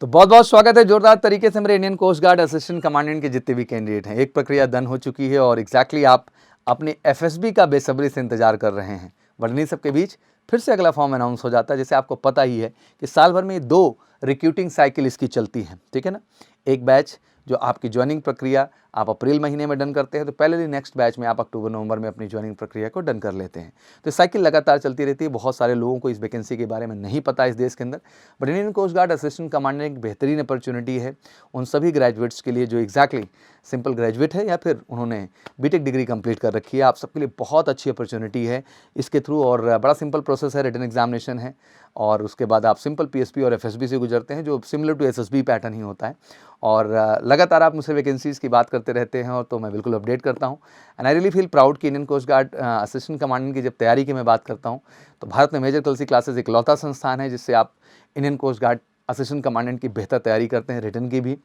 तो बहुत बहुत स्वागत है जोरदार तरीके से मेरे Indian coast guard assistant commandant के जितने भी कैंडिडेट हैं। एक प्रक्रिया डन हो चुकी है और एग्जैक्टली आप अपने एफएसबी का बेसब्री से इंतजार कर रहे हैं। बट इन्हीं सबके बीच फिर से अगला फॉर्म अनाउंस हो जाता है। जैसे आपको पता ही है कि साल भर में 2 रिक्रूटिंग साइकिल इसकी चलती है, ठीक है ना। एक बैच जो आपकी ज्वाइनिंग प्रक्रिया आप अप्रैल महीने में डन करते हैं, तो पहले दिन नेक्स्ट बैच में आप अक्टूबर नवंबर में अपनी ज्वाइनिंग प्रक्रिया को डन कर लेते हैं। तो साइकिल लगातार चलती रहती है। बहुत सारे लोगों को इस वैकेंसी के बारे में नहीं पता इस देश के अंदर, but Indian coast guard assistant commandant एक बेहतरीन अपॉर्चुनिटी है उन सभी ग्रेजुएट्स के लिए जो एग्जैक्टली सिंपल ग्रेजुएट है या फिर उन्होंने बीटेक डिग्री कंप्लीट कर रखी है। आप सबके लिए बहुत अच्छी अपॉर्चुनिटी है इसके थ्रू, और बड़ा सिंपल प्रोसेस है। रिटन एग्जामिनेशन है और उसके बाद आप सिंपल पीएसपी और एफएसबी से गुजरते हैं, जो सिमिलर टू एसएसबी पैटर्न ही होता है। और लगातार आप मुझसे वैकेंसीज़ की बात करते रहते हैं और तो मैं बिल्कुल अपडेट करता हूँ। And I really feel proud कि Indian coast guard assistant commandant की जब तैयारी की मैं बात करता हूँ, तो भारत में मेजर कलसी क्लासेस इकलौता संस्थान है जिससे आप Indian coast guard assistant commandant की बेहतर तैयारी करते हैं, रिटन की भी।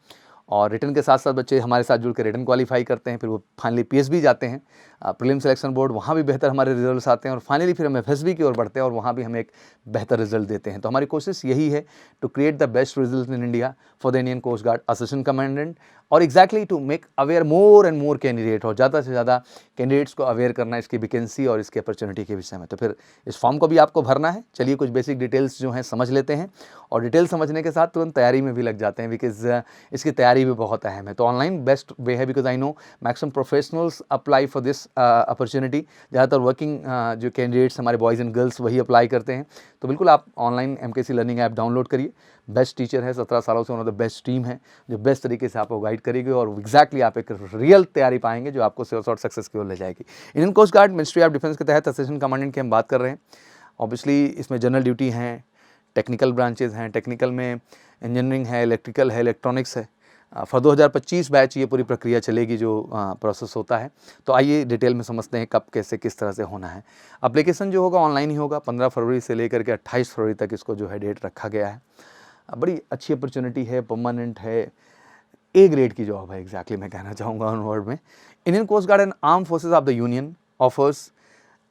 और रिटन के साथ साथ बच्चे हमारे साथ जुड़ के रिटन क्वालिफाई करते हैं, फिर वो फाइनली पीएसबी जाते हैं, प्रीलिम सिलेक्शन बोर्ड, वहाँ भी बेहतर हमारे रिजल्ट्स आते हैं और फाइनली फिर हम एफएसबी की ओर बढ़ते हैं और वहाँ भी हम एक बेहतर रिजल्ट देते हैं। तो हमारी कोशिश यही है to create the best result in India for the Indian coast guard assistant commandant, और exactly to make aware more and more candidate, और ज़्यादा से ज़्यादा कैंडिडेट्स को अवेयर करना इसकी वैकेंसी और इसकी अपॉर्चुनिटी के विषय में। तो फिर इस फॉर्म को भी आपको भरना है। चलिए कुछ बेसिक डिटेल्स जो हैं समझ लेते हैं, और डिटेल समझने के साथ तुरंत तैयारी में भी लग जाते हैं, बिकॉज इसकी तैयारी भी बहुत अहम है। तो ऑनलाइन बेस्ट वे है, because I know maximum professionals apply for this opportunity. ज़्यादातर वर्किंग जो कैंडिडेट्स हमारे बॉयज़ एंड गर्ल्स वही अप्लाई करते हैं। तो बिल्कुल आप online MKC learning app download करिए। बेस्ट टीचर है, 17 सालों से उन्होंने बेस्ट टीम है जो बेस्ट तरीके से आपको गाइड करेगी, और एग्जैक्टली आप एक रियल तैयारी पाएंगे जो आपको शॉर्ट सक्सेस की ओर ले जाएगी। Indian coast guard ministry of defence के तहत असिस्टेंट कमांडेंट की हम बात कर रहे हैं। ऑब्वियसली इसमें जनरल ड्यूटी हैं, टेक्निकल ब्रांचेज हैं, टेक्निकल में इंजीनियरिंग है, इलेक्ट्रिकल है, इलेक्ट्रॉनिक्स है। फॉर 2025 बैच ये पूरी प्रक्रिया चलेगी जो प्रोसेस होता है। तो आइए डिटेल में समझते हैं कब कैसे किस तरह से होना है। एप्लीकेशन जो होगा ऑनलाइन ही होगा। 15 फरवरी से लेकर के 28 फरवरी तक इसको जो है डेट रखा गया है। बड़ी अच्छी अपॉर्चुनिटी है, परमानेंट है, ए ग्रेड की जॉब है, एग्जैक्टली मैं कहना चाहूँगा उन वर्ड में। Indian coast guard and armed forces of the union offers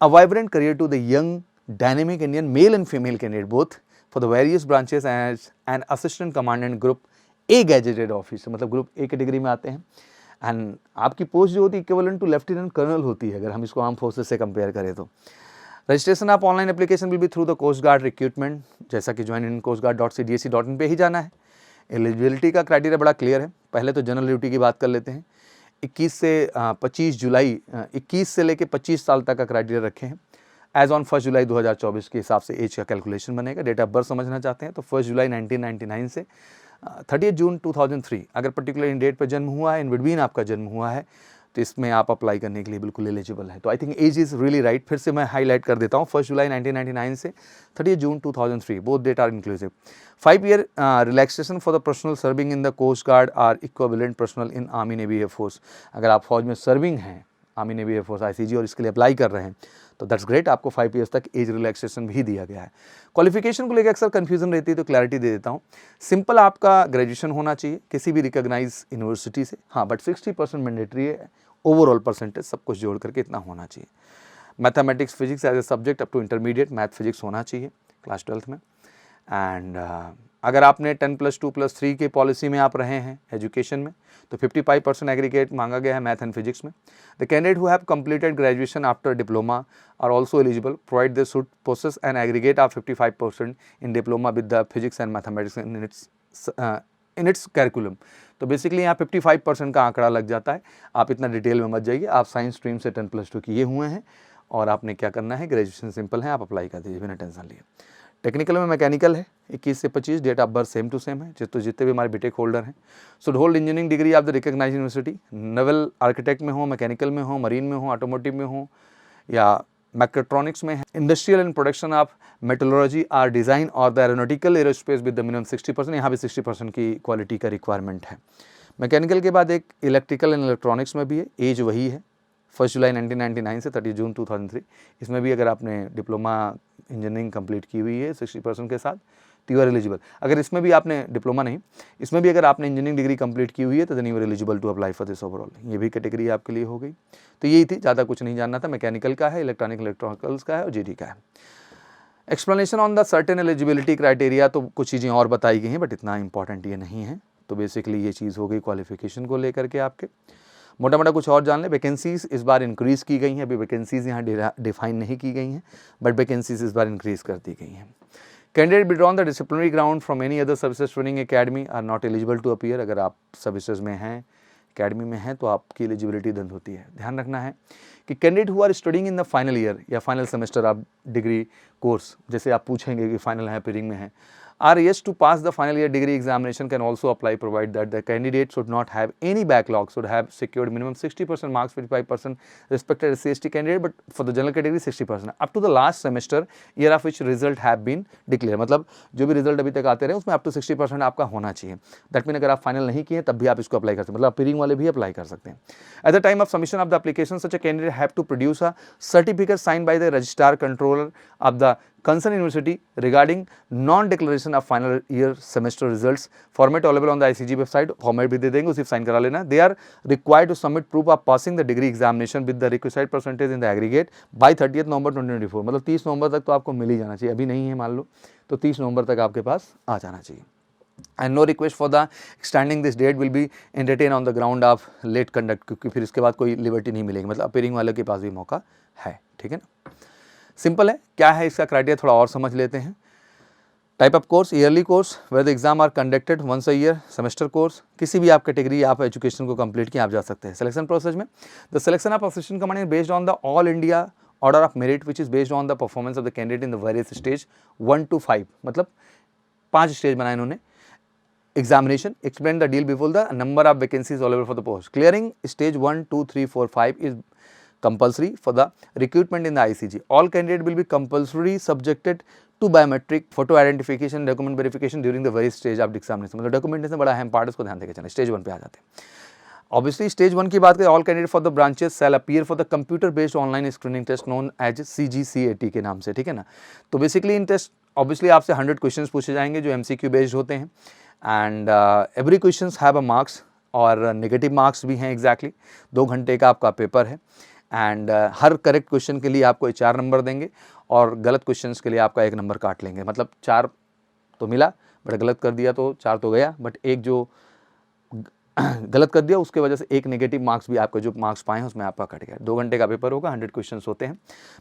a vibrant career to the young dynamic Indian male and female candidate both for the various branches as an assistant commandant group A gazetted officer, मतलब group A category में आते हैं। And आपकी post जो होती है equivalent to lieutenant colonel होती है, अगर हम इसको आर्म फोर्सेज से कंपेयर करें तो। Registration of online application will be through the coast guard recruitment, जैसा कि ज्वाइन इन coastguard.cdsc.in पे ही जाना है। एलिजिबिलिटी का क्राइटेरिया बड़ा क्लियर है। पहले तो जनरल ड्यूटी की बात कर लेते हैं। 21 से 25 जुलाई 21 से लेकर 25 साल तक का क्राइटेरिया रखे हैं। एज ऑन 1 जुलाई 2024 के हिसाब से एज का कैलकुलेशन बनेगा। डेट ऑफ बर्थ समझना चाहते हैं तो 1 जुलाई 1999 से 30 जून 2003, अगर पर्टिकुलर इन डेट पर जन्म हुआ है, इन बिटवीन आपका जन्म हुआ है, तो इसमें आप अप्लाई करने के लिए बिल्कुल एलिजिबल है। तो I think age is really right. फिर से मैं हाईलाइट कर देता हूँ, 1 जुलाई 1999 से 30 जून 2003, both date are inclusive. 5 year relaxation for the personal serving in the coast guard are equivalent personal in army navy air force. अगर आप फौज में सर्विंग हैं, army navy air force ICG, और इसके लिए अप्लाई कर रहे हैं, तो दैट्स ग्रेट। आपको 5 ईयर्स तक एज रिलैक्सेशन भी दिया गया है। क्वालिफिकेशन को लेकर अक्सर कन्फ्यूजन रहती है, तो क्लैरिटी दे देता हूँ। सिंपल आपका ग्रेजुएशन होना चाहिए किसी भी रिकॉग्नाइज यूनिवर्सिटी से, हाँ, बट 60% मैंडेटरी है। ओवरऑल परसेंटेज सब कुछ जोड़ करके इतना होना चाहिए। Mathematics physics as a subject up to intermediate math physics होना चाहिए क्लास 12th में। एंड अगर आपने 10+2+3 की पॉलिसी में आप रहे हैं एजुकेशन में, तो 55% एग्रीगेट मांगा गया है मैथ एंड फिजिक्स में। The candidate who have completed graduation after diploma are also eligible provide they should possess an aggregate of 55% in diploma with the physics and mathematics in its curriculum. तो basically यहाँ 55% का आंकड़ा लग जाता है। आप इतना डिटेल में मत जाइए। आप साइंस स्ट्रीम से 10+2 किए हुए हैं और आपने क्या करना है, ग्रेजुएशन सिंपल है, आप अप्लाई कर दीजिए बिना टेंशन लिए। टेक्निकल में मैकेनिकल है, 21 से 25, date of birth same to same है। तो जितने भी हमारे बीटेक होल्डर हैं should hold engineering degree of the recognised university, naval architect में हो, मैकेनिकल में हो, मरीन में हो, ऑटोमोटिव में हो, या मैकेट्रॉनिक्स में है, industrial and production of metallurgy or design और the aeronautical aerospace with the minimum 60%। यहाँ भी 60% की क्वालिटी का रिक्वायरमेंट है। मैकेनिकल के बाद एक इलेक्ट्रिकल एंड इलेक्ट्रॉनिक्स में भी है, एज वही है 1 जुलाई 1999 से 30 जून 2003। इसमें भी अगर आपने डिप्लोमा इंजीनियरिंग कंप्लीट की हुई है 60% के साथ, तो यू आर एलिजिबल। अगर इसमें भी आपने डिप्लोमा नहीं, इसमें भी अगर आपने इंजीनियरिंग डिग्री कंप्लीट की हुई है, तो then you are eligible to apply for this overall. ये भी कैटेगरी आपके लिए हो गई। तो यही थी, ज़्यादा कुछ नहीं जानना था। मैकेनिकल का है, इलेक्ट्रॉनिकल्स का है और जीडी का है। Explanation on the certain eligibility criteria, तो कुछ चीज़ें और बताई गई हैं बट इतना इंपॉर्टेंट ये नहीं है। तो बेसिकली ये चीज़ हो गई क्वालिफिकेशन को लेकर के आपके। मोटा मोटा कुछ और जान लें, वैकेंसीज इस बार इंक्रीज़ की गई हैं। अभी वैकेंसीज यहाँ डिफाइन नहीं की गई हैं बट वैकेंसीज इस बार इंक्रीज़ कर दी गई हैं। Candidate withdrawn the disciplinary ground from any other services training academy are not eligible to appear. अगर आप सर्विसेज में हैं, एकेडमी में हैं, तो आपकी एलिजिबिलिटी बंद होती है। ध्यान रखना है कि candidate who are studying in the final year या final semester of degree course, जैसे आप पूछेंगे कि फाइनल है, अपीयरिंग में है, are yes to pass the final year degree examination can also apply provided that the candidate should not have any backlog, should have secured minimum 60% marks, 55% respected SC/ST candidate, but for the general category 60% up to the last semester year of which result have been declared। मतलब जो भी result अभी तक आते रहे उसमें up to 60% आपका होना चाहिए। दैट मीन अगर आप फाइनल नहीं किए तब भी आप इसको अप्लाई कर सकते हैं, मतलब अपीयरिंग वाले भी अप्लाई कर सकते हैं। At the time of submission of the application such a candidate have to produce a certificate signed by the registrar controller of the concerned university regarding non-declaration of final year semester results। format available on the ICG website, format भी दे देंगे, उसी sign करा लेना। they are required to submit proof of passing the degree examination with the requisite percentage in the aggregate by 30th November 2024। मतलब 30 नवंबर तक तो आपको मिल ही जाना चाहिए, अभी नहीं है मान लो तो 30 नवंबर तक आपके पास आ जाना चाहिए। And no request for the extending this date will be entertain on the ground of late conduct, क्योंकि फिर इसके बाद कोई लिबर्टी नहीं मिलेगी, मतलब अपीयरिंग वाले के पास भी मौका है। ठीक है ना, सिंपल है। क्या है इसका क्राइटेरिया, थोड़ा और समझ लेते हैं। Type of course, yearly course where the exam are conducted once a year, semester course, किसी भी आप कैटेगरी आप एजुकेशन को कंप्लीट किए आप जा सकते हैं। सिलेक्शन प्रोसेस में the selection of assistant commandant based on the all India order of merit which is based on the performance of the candidate in the various stage 1 to 5, मतलब 5 stage बनाए इन्होंने। Examination explain the deal before the number of vacancies available for the post. Clearing stage 1, 2, 3, 4, 5 is compulsory for the recruitment in the ICG। all candidate will be compulsory subjected to biometric photo identification document verification during the very stage of examination। मतलब documentation बड़ा अहम part, उसको ध्यान देके चलें। Stage 1 पे आ जाते हैं। ऑब्वियसली स्टेज 1 की बात करें, all candidate for the branches shall appear for the computer based online screening test known as CGCAT के नाम से। ठीक है ना, तो बेसिकली इन टेस्ट ऑब्वियसली आपसे 100 क्वेश्चंस पूछे जाएंगे जो MCQ बेस्ड होते हैं and every questions have a marks और नेगेटिव मार्क्स भी हैं। एग्जैक्टली 2 घंटे का आपका पेपर है एंड हर करेक्ट क्वेश्चन के लिए आपको 4 नंबर देंगे और गलत क्वेश्चंस के लिए आपका 1 नंबर काट लेंगे। मतलब 4 तो मिला बट गलत कर दिया तो 4 तो गया, बट एक जो गलत कर दिया उसके वजह से 1 नेगेटिव मार्क्स भी आपको जो मार्क्स पाए हैं उसमें आपका कट गया। 2 घंटे का पेपर होगा, 100 क्वेश्चंस होते हैं।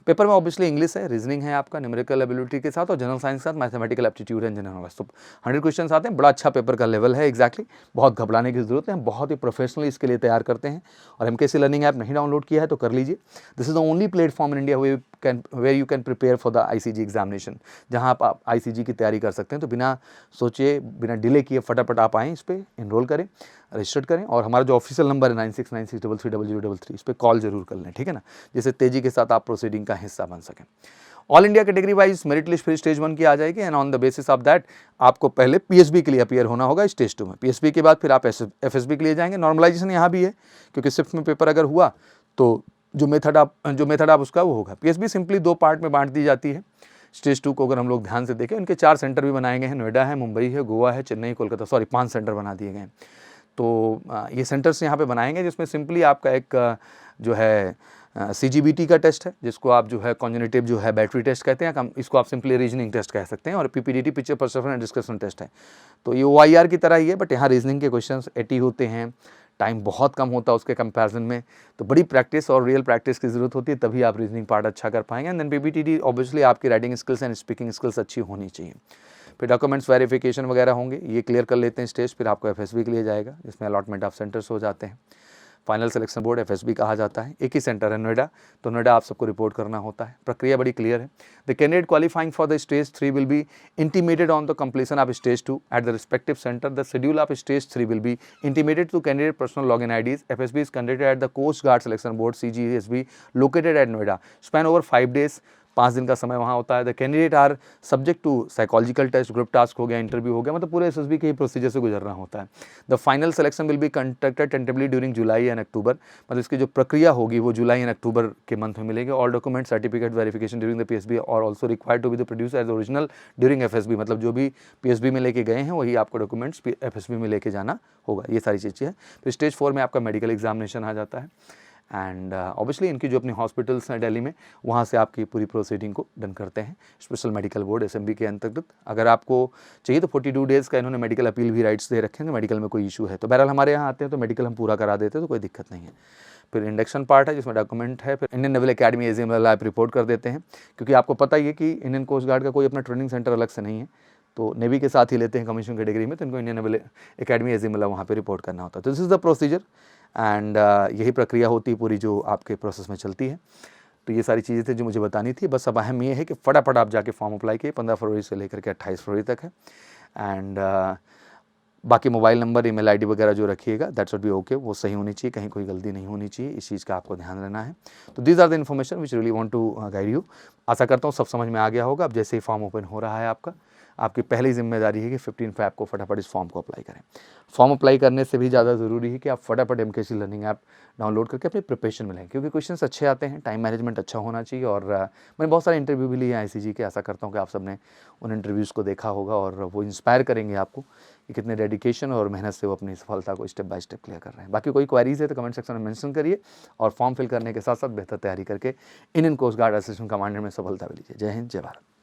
पेपर में ऑब्वियसली इंग्लिश है, रीजनिंग है आपका, न्यूमेरिकल एबिलिटी के साथ और जनरल साइंस के साथ mathematical aptitude and general knowledge. तो 100 क्वेश्चंस आते हैं, बड़ा अच्छा पेपर का लेवल है। एग्जैक्टली बहुत घबराने की जरूरत है, हम बहुत ही प्रोफेशनली इसके लिए तैयार करते हैं। और MKC लर्निंग ऐप नहीं डाउनलोड किया है तो कर लीजिए। This is the only platform in India where you can prepare for the ICG examination, जहाँ आप ICG की तैयारी कर सकते हैं। तो बिना सोचे बिना डिले किए फटाफट आप आएँ, इस पर इनरोल करें, रजिस्टर करें और हमारा जो ऑफिशियल नंबर है 9696330033 इस पर कॉल जरूर कर लें। ठीक है ना, जिससे तेजी के साथ आप प्रोसीडिंग का हिस्सा बन सकें। All India category wise merit list फिर स्टेज 1 की आ जाएगी and on the basis of that आपको पहले PSB के लिए अपीयर होना होगा स्टेज 2 में। PSB के बाद फिर आप FSB के लिए जाएंगे। नॉर्मलाइजेशन यहाँ भी है क्योंकि शिफ्ट में पेपर अगर हुआ तो जो मेथड आप उसका वो होगा। PSB सिंपली 2 पार्ट में बांट दी जाती है। स्टेज 2 को अगर हम लोग ध्यान से देखें, इनके 4 सेंटर भी बनाए गए हैं, नोएडा है, मुंबई है, गोवा है, चेन्नई, कोलकाता, सॉरी 5 सेंटर बना दिए गए हैं। तो ये सेंटर्स यहाँ पे बनाएंगे जिसमें सिंपली आपका एक जो है CGBT का टेस्ट है, जिसको आप जो है कॉन्जेनिटिव जो है बैटरी टेस्ट कहते हैं, इसको आप सिंपली रीजनिंग टेस्ट कह सकते हैं, और PPDT picture perception and discussion test है। तो ये OIR की तरह ही है बट यहाँ रीजनिंग के क्वेश्चंस 80 होते हैं, टाइम बहुत कम होता है उसके कंपैरिजन में। तो बड़ी प्रैक्टिस और रियल प्रैक्टिस की ज़रूरत होती है, तभी आप रीजनिंग पार्ट अच्छा कर पाएंगे। एंड देन PPTT ऑब्वियसली आपकी writing skills and speaking skills अच्छी होनी चाहिए। फिर डॉक्यूमेंट्स वेरिफिकेशन वगैरह होंगे, ये क्लियर कर लेते हैं स्टेज। फिर आपको FSB के लिए जाएगा जिसमें अलॉटमेंट ऑफ सेंटर्स हो जाते हैं। फाइनल सिलेक्शन बोर्ड FSB कहा जाता है। एक ही सेंटर है नोएडा, तो नोएडा आप सबको रिपोर्ट करना होता है। प्रक्रिया बड़ी क्लियर है। The candidate qualifying for the stage 3 will be intimated on the completion of stage 2 at the respective centre. The schedule of stage 3 will be intimated to candidate personal login IDs। FSB is conducted at the coast guard selection board CGSB located at Noida. Span over 5 days, 5 दिन का समय वहाँ होता है। The candidate are subject to psychological test, group task हो गया, interview हो गया, मतलब पूरे SSB के ही प्रोसीजर से गुजरना होता है। The final selection will be conducted tentatively during July and October. मतलब इसकी जो प्रक्रिया होगी वो जुलाई एंड अक्टूबर के मंथ में मिलेगी। All document certificate verification during the PSB और also required to be the produce as original during FSB। मतलब जो भी PSB में लेके गए हैं वही आपको डॉक्यूमेंट्स FSB में लेके जाना होगा। ये सारी चीज़ें हैं। फिर स्टेज 4 में आपका मेडिकल एग्जामिनेशन आ जाता है एंड ऑब्वियसली इनकी जो अपनी हॉस्पिटल्स हैं दिल्ली में, वहाँ से आपकी पूरी प्रोसीडिंग को डन करते हैं स्पेशल मेडिकल बोर्ड एसएमबी के अंतर्गत। अगर आपको चाहिए तो 42 डेज़ का इन्होंने मेडिकल अपील भी राइट्स दे रखे हैं, मेडिकल में कोई इशू है तो बहरहाल हमारे यहाँ आते हैं तो मेडिकल हम पूरा करा देते हैं, तो कोई दिक्कत नहीं है। फिर इंडक्शन पार्ट है जिसमें डॉक्यूमेंट है, फिर इंडियन नेवल एकेडमी एजीएमएल आप रिपोर्ट कर देते हैं, क्योंकि आपको पता ही है कि इंडियन कोस्ट गार्ड का कोई अपना ट्रेनिंग सेंटर अलग से नहीं है, तो नेवी के साथ ही लेते हैं कमीशन कैटेगरी में, तो इनको इंडियन नेवल एकेडमी एजीएमएल वहाँ पे रिपोर्ट करना होता है। तो this is the procedure and यही प्रक्रिया होती है पूरी जो आपके प्रोसेस में चलती है। तो ये सारी चीज़ें थी जो मुझे बतानी थी। बस अब अहम ये है कि फटाफट आप जाके फॉर्म अप्लाई किए, 15 फरवरी से लेकर के 28 फरवरी तक है। एंड बाकी मोबाइल नंबर, ईमेल आईडी वगैरह जो रखिएगा दैट शुड बी ओके, वो सही होनी चाहिए, कहीं कोई गलती नहीं होनी चाहिए, इस चीज़ का आपको ध्यान रखना है। तो these are the information which really want to guide you. आशा करता हूँ सब समझ में आ गया होगा। अब जैसे ही फॉर्म ओपन हो रहा है आपका, आपकी पहली जिम्मेदारी है कि 15 फ़ैब को फटाफट इस फॉर्म को अप्लाई करें। फॉर्म अप्लाई करने से भी ज़्यादा ज़रूरी है कि आप फटाफट एमकेसी लर्निंग ऐप डाउनलोड करके अपनी प्रिपरेशन में लें, क्योंकि क्वेश्चंस अच्छे आते हैं, टाइम मैनेजमेंट अच्छा होना चाहिए। और मैंने बहुत सारे इंटरव्यू भी लिए हैं आईसीजी के, आशा करता हूँ कि आप सबने उन इंटरव्यूज़ को देखा होगा और वो इंस्पायर करेंगे आपको कि कितने डेडिकेशन और मेहनत से वो अपनी सफलता को स्टेप बाय स्टेप क्लियर कर रहे हैं। बाकी कोई क्वेरीज है तो कमेंट सेक्शन में मेंशन करिए और फॉर्म फिल करने के साथ साथ बेहतर तैयारी करके Indian coast guard assistant commander में सफलता भी लीजिए। जय हिंद, जय भारत।